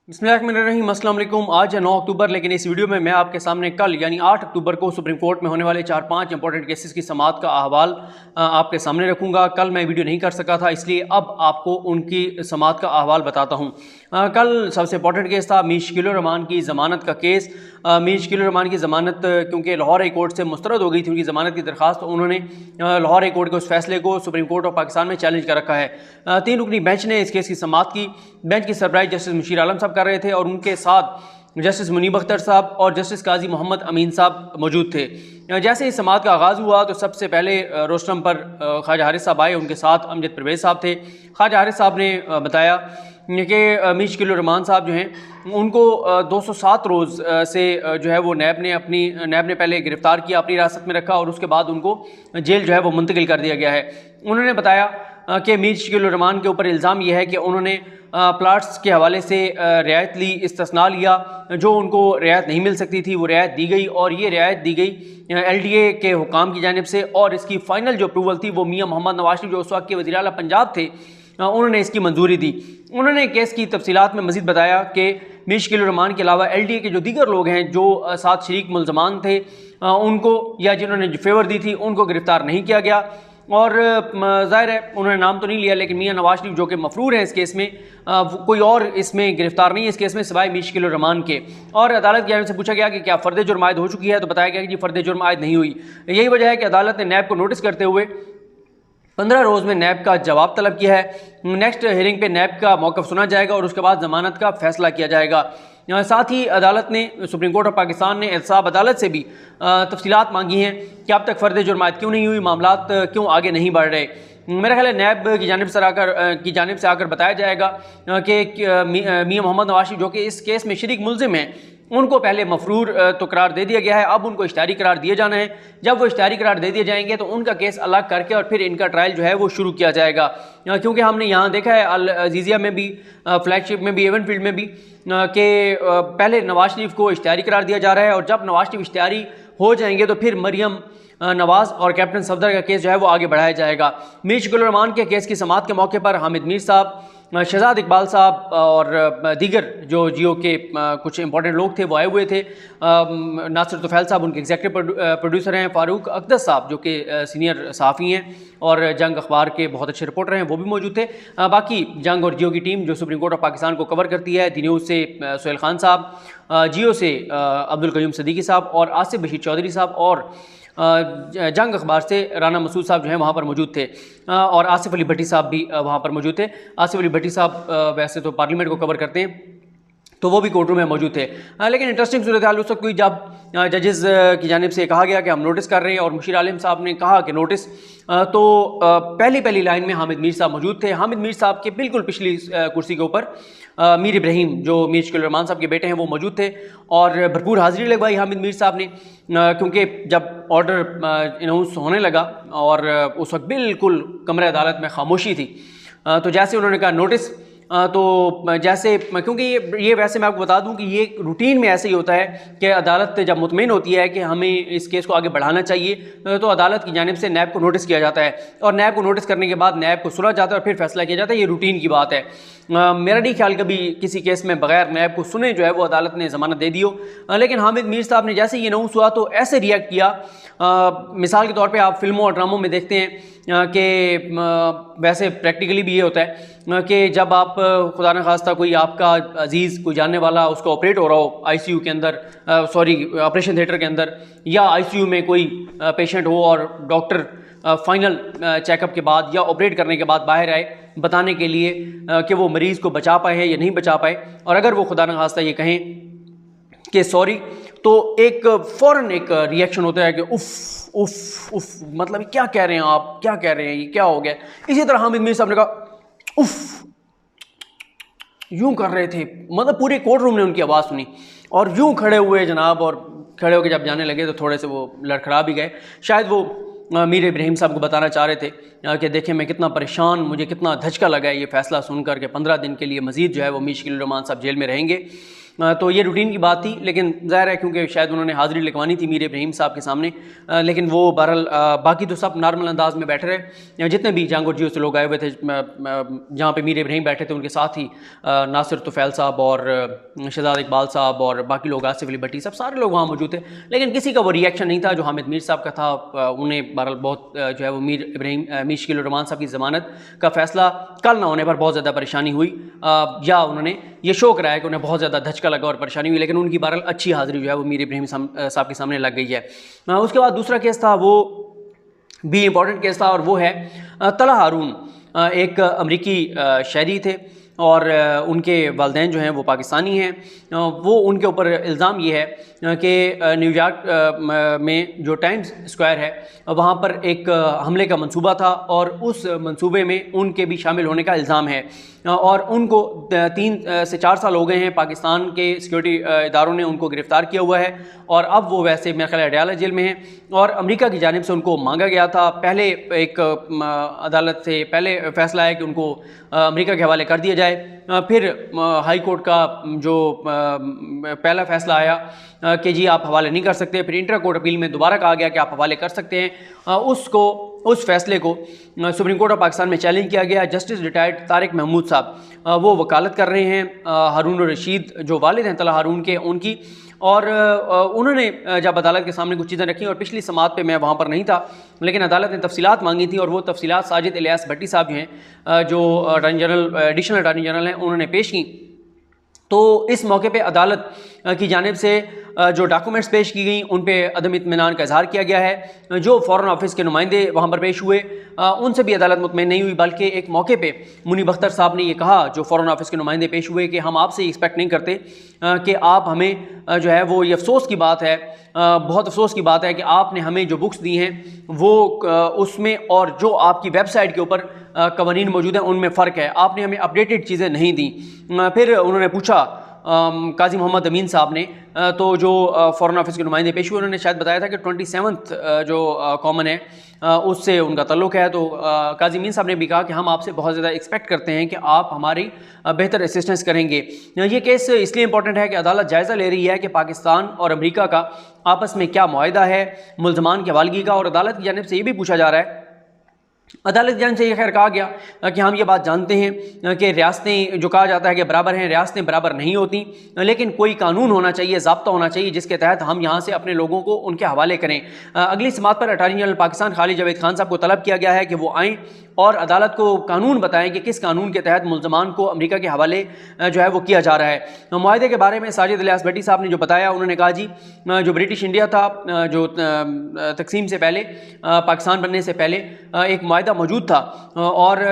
बिस्मिल्लाहिर्रहमानिर्रहीम, अस्सलाम वालेकुम। आज है 9 अक्टूबर, लेकिन इस वीडियो में मैं आपके सामने कल यानी 8 अक्टूबर को सुप्रीम कोर्ट में होने वाले 4-5 इंपॉर्टेंट केसेस की समाअत का अहवाल आपके सामने रखूंगा। कल मैं वीडियो नहीं कर सका था, इसलिए अब आपको उनकी समाअत का अहवाल बताता हूँ। कल सबसे इंपॉर्टेंट केस था मीर शकील उर रहमान की ज़मानत का केस। मीर शकील उर रहमान की ज़मानत क्योंकि लाहौर हाई कोर्ट से मुस्तरद हो गई थी उनकी ज़मानत की दरख्वास्त, तो उन्होंने लाहौर हाई कोर्ट के उस फैसले को सुप्रीम कोर्ट ऑफ पाकिस्तान में चैलेंज कर रखा है। 3 रुकनी बेंच ने इस केस की समाअत की। बेंच की सरबराही जस्टिस मुशीर आलम साहब कर रहे थे और उनके साथ जस्टिस मुनीब अख्तर साहब और जस्टिस काजी मोहम्मद अमीन साहब मौजूद थे। जैसे ही समाअत का आगाज़ हुआ तो सबसे पहले रोस्टम पर ख्वाजा हारिस साहब आए, उनके साथ अमजद परवेज़ साहब थे। ख्वाजा हारिस साहब ने बताया कि मीर शकील उर रहमान साहब जो हैं उनको 207 रोज़ से जो है वो नैब ने पहले गिरफ़्तार किया, अपनी हिरासत में रखा और उसके बाद उनको जेल जो है वो मुंतकिल कर दिया गया है। उन्होंने बताया कि मीर शकील उर रहमान के ऊपर इल्ज़ाम यह है कि उन्होंने प्लाट्स के हवाले से रियायत ली, इस्तिस्ना लिया, जो उनको रियायत नहीं मिल सकती थी वो रियायत दी गई, और ये रियायत दी गई LDA के हुकाम की जानिब से, और इसकी फ़ाइनल जो अप्रूवल थी वो मियाँ मोहम्मद नवाज शरीफ जो उस वक्त के वज़ीर आला पंजाब थे उन्होंने इसकी मंजूरी दी। उन्होंने केस की तफसीलात में मज़ीद बताया कि मीर शकील उर रहमान के अलावा LDA के जो दीगर लोग हैं जो साथ शरीक मुल्ज़मान थे उनको या जिन्होंने फेवर दी थी उनको गिरफ़्तार नहीं किया गया। और ज़ाहिर है उन्होंने नाम तो नहीं लिया, लेकिन मियाँ नवाज शरीफ जो कि मफरूर हैं इस केस में, कोई और इसमें गिरफ़्तार नहीं है इस केस में सिवाय मीर शकील उर रहमान के। और अदालत की जानिब से पूछा गया कि क्या फ़र्द जुर्म आयद हो चुकी है, तो बताया गया कि जी फ़र्द जुर्म आयद नहीं हुई। यही वजह है कि अदालत ने नैब को नोटिस करते हुए 15 रोज़ में नैब का जवाब तलब किया है। नेक्स्ट हियरिंग पे नैब का मौक़िफ़ सुना जाएगा और उसके बाद ज़मानत का फ़ैसला किया जाएगा। साथ ही अदालत ने सुप्रीम कोर्ट ऑफ पाकिस्तान ने एहतसाब अदालत से भी तफसीलात मांगी हैं कि अब तक फ़र्द जुर्म आयद क्यों नहीं हुई, मामलात क्यों आगे नहीं बढ़ रहे। मेरा ख्याल है नैब की जानिब से आकर बताया जाएगा कि मियाँ मोहम्मद नवाज शरीफ जो कि इस केस में शरीक मुल्ज़िम हैं उनको पहले मफरूर तो करार दे दिया गया है, अब उनको इश्तिहारी करार दिए जाना है। जब वो इश्तिहारी करार दे दिए जाएंगे तो उनका केस अलग करके और फिर इनका ट्रायल जो है वो शुरू किया जाएगा। क्योंकि हमने यहाँ देखा है अल अजीज़िया में भी, फ्लैगशिप में भी, एवनफील्ड में भी कि पहले नवाज शरीफ को इश्तिहारी करार दिया जा रहा है, और जब नवाज शरीफ इश्तिहारी हो जाएंगे तो फिर मरियम नवाज़ और कैप्टन सफदर का केस जो है वो आगे बढ़ाया जाएगा। मीर शकील उर रहमान के केस की समाअत के मौके पर हामिद मीर साहब, शहजाद इकबाल साहब और दीगर जो जियो के कुछ इंपॉर्टेंट लोग थे वो आए हुए थे। नासिर तुफैल साहब उनके एग्जीक्यूटिव प्रोड्यूसर हैं, फ़ारूक अक़दस साहब जो कि सीनियर सहाफ़ी हैं और जंग अखबार के बहुत अच्छे रिपोर्टर हैं वो भी मौजूद थे। बाकी जंग और जियो की टीम जो सुप्रीम कोर्ट ऑफ पाकिस्तान को कवर करती है, दी न्यूज़ से सोहेल खान साहब, जियो से अब्दुल कयूम सिद्दीकी साहब और आसिफ बशीर चौधरी साहब और जंग अखबार से राना मसूद साहब जो हैं वहाँ पर मौजूद थे, और आसिफ अली भट्टी साहब भी वहाँ पर मौजूद थे। आसिफ अली भट्टी साहब वैसे तो पार्लियामेंट को कवर करते हैं तो वो भी कोर्ट रूम में मौजूद थे। लेकिन इंटरेस्टिंग सूरत हाल उस वक्त हुई जब जजेस की जानिब से कहा गया कि हम नोटिस कर रहे हैं, और मुशीर आलम साहब ने कहा कि नोटिस, तो पहली लाइन में हामिद मीर साहब मौजूद थे। हामिद मीर साहब के बिल्कुल पिछली कुर्सी के ऊपर मीर इब्राहिम जो मीर शकील उर रहमान साहब के बेटे हैं वो मौजूद थे, और भरपूर हाज़िरी लगवाई हामिद मीर साहब ने, क्योंकि जब ऑर्डर अनाउंस होने लगा और उस वक्त बिल्कुल कमरे अदालत में खामोशी थी, तो जैसे उन्होंने कहा नोटिस, तो जैसे क्योंकि ये वैसे मैं आपको बता दूं कि ये रूटीन में ऐसे ही होता है कि अदालत जब मुतमईन होती है कि हमें इस केस को आगे बढ़ाना चाहिए तो अदालत की जानिब से नैब को नोटिस किया जाता है, और नैब को नोटिस करने के बाद नैब को सुना जाता है और फिर फैसला किया जाता है। ये रूटीन की बात है। मेरा नहीं ख्याल कभी किसी केस में बगैर नैब को सुने जो है वो अदालत ने ज़मानत दे दी हो। लेकिन हामिद मीर साहब ने जैसे ये अनाउंस हुआ तो ऐसे रिएक्ट किया, मिसाल के तौर पे आप फिल्मों और ड्रामों में देखते हैं कि वैसे प्रैक्टिकली भी ये होता है कि जब आप खुदा न खास्ता कोई आपका अजीज़ कोई जानने वाला उसका ऑपरेट हो रहा हो ICU के अंदर, ऑपरेशन थिएटर के अंदर, या ICU में कोई पेशेंट हो और डॉक्टर फाइनल चेकअप के बाद या ऑपरेट करने के बाद बाहर आए बताने के लिए कि वो मरीज़ को बचा पाए हैं या नहीं बचा पाए, और अगर वो खुदा न खास्ता ये कहें कि सॉरी, तो एक फ़ौरन एक रिएक्शन होता है कि उफ़ उफ़ उफ़, मतलब क्या कह रहे हैं आप, क्या कह रहे हैं, ये क्या हो गया। इसी तरह हामिद मीर साहब ने कहा उफ़, यूं कर रहे थे, मतलब पूरे कोर्ट रूम ने उनकी आवाज़ सुनी और यूं खड़े हुए जनाब, और खड़े होकर जब जाने लगे तो थोड़े से वो लड़खड़ा भी गए। शायद वो मीर इब्राहिम साहब को बताना चाह रहे थे कि देखें मैं कितना परेशान, मुझे कितना धचका लगा है ये फ़ैसला सुनकर कि 15 दिन के लिए मज़ीद जो है वो मीर शकील उर रहमान साहब जेल में रहेंगे। तो ये रूटीन की बात थी, लेकिन ज़ाहिर है क्योंकि शायद उन्होंने हाज़िरी लिखवानी थी मीर इब्राहिम साहब के सामने, लेकिन वो बहरहाल बाकी तो सब नॉर्मल अंदाज में बैठे रहे। जितने भी जांगोजियो से लोग आए हुए थे, जहाँ पे मीर इब्राहिम बैठे थे उनके साथ ही नासिर तुफ़ैल साहब और शहजाद इकबाल साहब और बाकी लोग, आसिफ अली भट्टी साहब, सारे लोग वहाँ मौजूद थे, लेकिन किसी का वो रिएक्शन नहीं था जो हामिद मीर साहब का था। उन्हें बहरहाल बहुत जो है वो मीर शकील रहमान साहब की ज़मानत का फ़ैसला कल ना होने पर बहुत ज़्यादा परेशानी हुई, या उन्होंने ये शो कराया कि उन्हें बहुत ज़्यादा धचका लगा और परेशानी हुई, लेकिन उनकी बहरहाल अच्छी हाज़िरी जो है वो मीर इब्राहिम साहब के सामने लग गई है। उसके बाद दूसरा केस था, वो भी इम्पॉर्टेंट केस था, और वो है तलहा हारून, एक अमरीकी शहरी थे और उनके वालिदैन जो हैं वो पाकिस्तानी हैं। वो उनके ऊपर इल्ज़ाम ये है कि न्यूयॉर्क में जो टाइम्स स्क्वायर है वहाँ पर एक हमले का मंसूबा था, और उस मंसूबे में उनके भी शामिल होने का इल्ज़ाम है, और उनको 3 से 4 साल हो गए हैं। पाकिस्तान के सिक्योरिटी इदारों ने उनको गिरफ़्तार किया हुआ है, और अब वो वैसे मेरे ख्याल अडयाला जेल में हैं, और अमेरिका की जानिब से उनको मांगा गया था। पहले एक अदालत से पहले फ़ैसला है कि उनको अमेरिका के हवाले कर दिया जाए, फिर हाई कोर्ट का जो पहला फ़ैसला आया कि जी आप हवाले नहीं कर सकते, फिर इंटर कोर्ट अपील में दोबारा कहा गया कि आप हवाले कर सकते हैं। उस फैसले को सुप्रीम कोर्ट ऑफ पाकिस्तान में चैलेंज किया गया। जस्टिस रिटायर्ड तारिक महमूद साहब वो वकालत कर रहे हैं हारून रशीद जो वालिद हैं तलहा हारून के, उनकी, और उन्होंने जब अदालत के सामने कुछ चीज़ें रखी, और पिछली समात पे मैं वहाँ पर नहीं था, लेकिन अदालत ने तफसीलात मांगी थी, और वो तफसीलात साजिद इलियास भट्टी साहब जो हैं जो एडिशनल अटार्नी जनरल हैं उन्होंने पेश की। तो इस मौके पे अदालत की जानिब से जो डॉक्यूमेंट्स पेश की गई उन पे अदम इत्मीनान का इजहार किया गया है। जो फ़ॉरेन ऑफिस के नुमाइंदे वहाँ पर पेश हुए उनसे भी अदालत मुतमईन नहीं हुई, बल्कि एक मौके पे मुनीब अख्तर साहब ने ये कहा, जो फ़ॉरेन ऑफिस के नुमाइंदे पेश हुए, कि हम आपसे एक्सपेक्ट नहीं करते कि आप हमें जो है वो, ये अफसोस की बात है, बहुत अफसोस की बात है कि आपने हमें जो बुक्स दी हैं वो उसमें और जो आपकी वेबसाइट के ऊपर कवानीन मौजूद हैं उनमें फ़र्क है, आपने हमें अपडेटेड चीज़ें नहीं दी। फिर उन्होंने पूछा काजी मोहम्मद अमीन साहब ने, तो जो फ़ॉरेन ऑफिस के नुमाइंदे पेश हुए, उन्होंने शायद बताया था कि 27th जो कॉमन है उससे उनका तल्लुक़ है। तो काजी अमीन साहब ने भी कहा कि हम आपसे बहुत ज़्यादा एक्सपेक्ट करते हैं कि आप हमारी बेहतर असिस्टेंस करेंगे। ये केस इसलिए इंपॉर्टेंट है कि अदालत जायज़ा ले रही है कि पाकिस्तान और अमेरिका का आपस में क्या मुआहिदा है मुल्ज़मान की हवालगी का, और अदालत की जानिब से ये भी पूछा जा रहा है, अदालत जान से ये खैर कहा गया कि हम ये बात जानते हैं कि रियासतें, जो कहा जाता है कि बराबर हैं, रियासतें बराबर नहीं होती, लेकिन कोई कानून होना चाहिए, ज़ाब्ता होना चाहिए जिसके तहत हम यहाँ से अपने लोगों को उनके हवाले करें। अगली समात पर अटार्नी जनरल पाकिस्तान खालिद जावेद खान साहब को तलब किया गया है कि वो आएँ और अदालत को कानून बताएं कि किस कानून के तहत मुल्ज़मान को अमेरिका के हवाले जो है वो किया जा रहा है। मुआहदे के बारे में साजिद इलियास भट्टी साहब ने जो बताया, उन्होंने कहा जी जो ब्रिटिश इंडिया था, जो तकसीम से पहले, पाकिस्तान बनने से पहले एक मुआहदा मौजूद था, और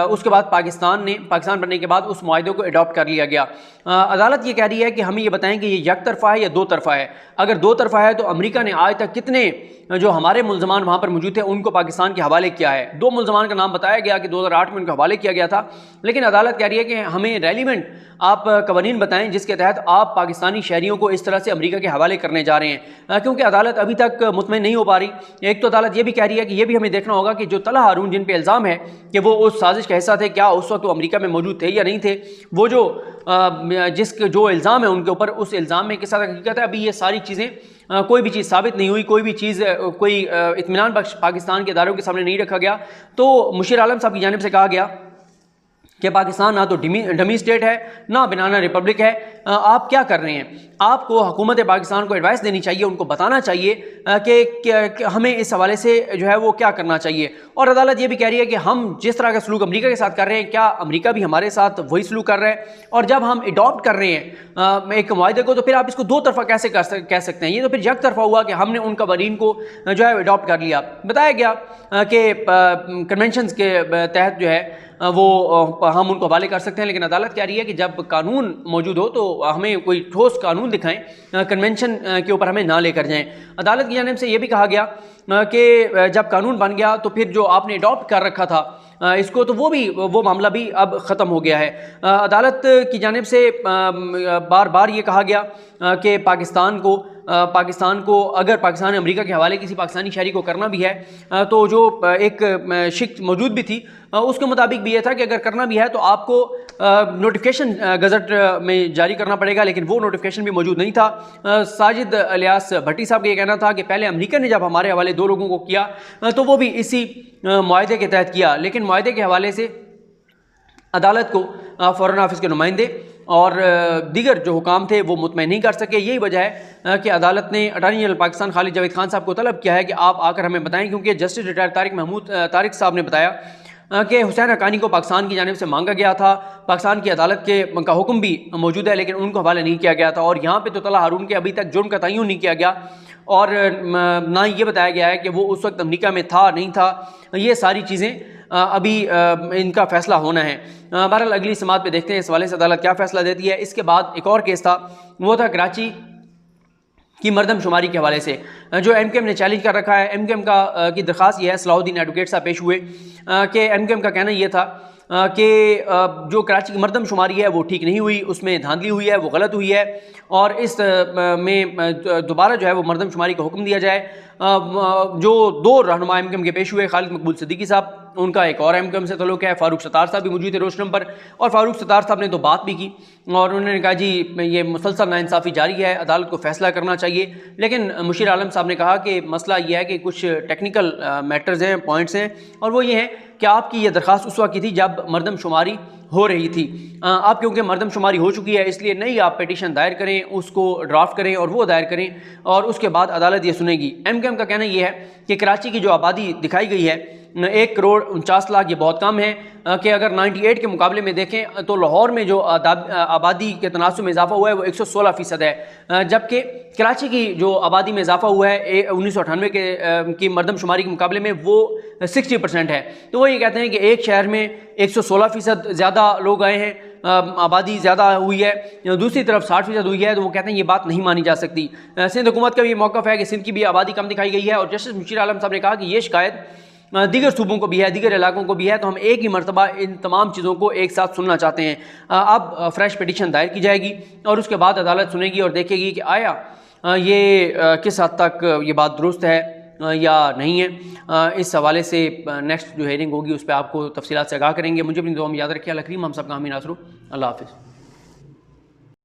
उसके बाद पाकिस्तान बनने के बाद उस मुआहदे को अडॉप्ट कर लिया गया। अदालत ये कह रही है कि हमें ये बताएं कि ये एक तरफ़ा है या दो तरफ़ा है। अगर दो तरफ़ा है तो अमेरिका ने आज तक कितने जो हमारे मुल्ज़मान वहाँ पर मौजूद थे उनको पाकिस्तान के हवाले किया है। 2 मुल्ज़मान का नाम बताया गया कि 2008 में उनके हवाले किया गया था, लेकिन अदालत कह रही है कि हमें रेलिवेंट आप कवानीन बताएं जिसके तहत आप पाकिस्तानी शहरियों को इस तरह से अमेरिका के हवाले करने जा रहे हैं, क्योंकि अदालत अभी तक मुतमईन नहीं हो पा रही। एक तो अदालत ये भी कह रही है कि ये भी हमें देखना होगा कि जो तलहा हारून जिन पे इल्ज़ाम है कि वो उस साजिश का हिस्सा थे, क्या उस वक्त वो अमेरिका में मौजूद थे या नहीं थे, वो जो इल्ज़ाम है उनके ऊपर, उस इल्ज़ाम में किस तरह हकीकत है, अभी ये सारी चीज़ें कोई भी चीज़ साबित नहीं हुई, कोई भी चीज़ कोई इत्मीनान बख्श पाकिस्तान के इदारों के सामने नहीं रखा गया। तो मुशीर आलम साहब की जानिब से कहा गया कि पाकिस्तान ना तो डमी स्टेट है ना बनाना रिपब्लिक है, आप क्या कर रहे हैं। आपको हुकूमत पाकिस्तान को एडवाइस देनी चाहिए, उनको बताना चाहिए कि हमें इस हवाले से जो है वो क्या करना चाहिए। और अदालत ये भी कह रही है कि हम जिस तरह का सलूक अमेरिका के साथ कर रहे हैं, क्या अमेरिका भी हमारे साथ वही सलूक कर रहा है, और जब हम अडॉप्ट कर रहे हैं एक मुआहदे को, तो फिर आप इसको दो तरफा कैसे कह सकते हैं। ये तो फिर एक तरफा हुआ कि हमने उन कवानीन को जो है अडॉप्ट कर लिया। बताया गया कि कन्वेंशन के तहत जो है वो हम उनको हवाले कर सकते हैं, लेकिन अदालत कह रही है कि जब कानून मौजूद हो तो हमें कोई ठोस कानून दिखाएं, कन्वेंशन के ऊपर हमें ना लेकर जाएं। अदालत की जानिब से ये भी कहा गया कि जब कानून बन गया तो फिर जो आपने अडॉप्ट कर रखा था इसको, तो वो मामला भी अब ख़त्म हो गया है। अदालत की जानिब से बार बार ये कहा गया कि पाकिस्तान को पाकिस्तान को, अगर पाकिस्तान ने अमेरिका के हवाले किसी पाकिस्तानी शहरी को करना भी है तो जो एक शिक मौजूद भी थी उसके मुताबिक भी ये था कि अगर करना भी है तो आपको नोटिफिकेशन गज़ट में जारी करना पड़ेगा, लेकिन वो नोटिफिकेशन भी मौजूद नहीं था। साजिद अलियास भट्टी साहब का ये कहना था कि पहले अमेरिका ने जब हमारे हवाले 2 लोगों को किया तो वो भी इसी मुआहदे के तहत किया, लेकिन मुआहदे के हवाले से अदालत को फॉरेन ऑफिस के नुमाइंदे और दीगर जो हुकाम थे वो मुतमईन नहीं कर सके। यही वजह है कि अदालत ने अटॉर्नी जनरल पाकिस्तान खालिद जावेद खान साहब को तलब किया है कि आप आकर हमें बताएं, क्योंकि जस्टिस रिटायर्ड तारिक साहब ने बताया कि हुसैन हक्कानी को पाकिस्तान की जानिब से मांगा गया था, पाकिस्तान की अदालत का हुक्म भी मौजूद है लेकिन उनको हवाले नहीं किया गया था, और यहाँ पे तो तला हारून के अभी तक जुर्म का तयन नहीं किया गया और ना ये बताया गया है कि वो उस वक्त अमेरिका में था नहीं था। ये सारी चीज़ें अभी इनका फ़ैसला होना है। बहरहाल अगली समात पे देखते हैं इस हवाले से अदालत क्या फ़ैसला देती है। इसके बाद एक और केस था, वो था कराची की मरदमशुमारी के हवाले से जो MKM ने चैलेंज कर रखा है। MKM की दरख्वास्त ये है, सलाहुद्दीन एडवोकेट साहब पेश हुए कि MKM का कहना ये था कि जो कराची की मरदमशुमारी है वो ठीक नहीं हुई, उसमें धांधली हुई है, वो गलत हुई है और इस में दोबारा जो है वो मरदमशुमारी का हुक्म दिया जाए। जो 2 रहनुमा MKM के पेश हुए, खालिद मकबूल सिद्दीकी साहब, उनका एक और MKM से तल्लुक़ है, फ़ारूक सत्तार साहब भी मौजूद थे रोशन पर, और फ़ारूक सत्तार साहब ने तो बात भी की और उन्होंने कहा जी ये मुसलसल नाइंसाफ़ी जारी है, अदालत को फ़ैसला करना चाहिए। लेकिन मुशीर आलम साहब ने कहा कि मसला ये है कि कुछ टेक्निकल मैटर्स हैं, पॉइंट्स हैं, और वो ये हैं कि आपकी ये दरख्वास्त उस वक्त की थी जब मरदमशुमारी हो रही थी। आप क्योंकि मरदमशुमारी हो चुकी है इसलिए नई आप पिटीशन दायर करें, उसको ड्राफ्ट करें और वो दायर करें और उसके बाद अदालत ये सुनेगी। MKM का कहना ये है कि कराची की जो आबादी दिखाई गई है 1,49,00,000, ये बहुत कम है कि अगर 98 के मुकाबले में देखें तो लाहौर में जो आबादी के तनासुब में इजाफा हुआ है वो 116% है, जबकि कराची की जो आबादी में इजाफा हुआ है 1998 की मरदमशुमारी के मुकाबले में वो 60% है। तो वो ये कहते हैं कि एक शहर में 116% ज़्यादा लोग आए हैं, आबादी ज़्यादा हुई है, दूसरी तरफ 60% हुई है, तो वो कहते हैं ये बात नहीं मानी जा सकती। सिंध हुकूमत का भी मौक़िफ़ है कि सिंध की भी आबादी कम दिखाई गई है और जस्टिस मुशीर आलम साहब ने कहा कि ये शिकायत दीगर सूबों को भी है, दीगर इलाकों को भी है, तो हम एक ही मरतबा इन तमाम चीज़ों को एक साथ सुनना चाहते हैं। अब फ्रेश पिटीशन दायर की जाएगी और उसके बाद अदालत सुनेगी और देखेगी कि आया ये किस हद तक ये बात दुरुस्त है या नहीं है। इस हवाले से नेक्स्ट जो हेयरिंग होगी उस पर आपको तफसीलात से आगाह करेंगे। मुझे अपनी दुआ में याद रखिए। अल्लाह करीम हम सब का हामी नासरू। अल्लाह हाफ़िज़।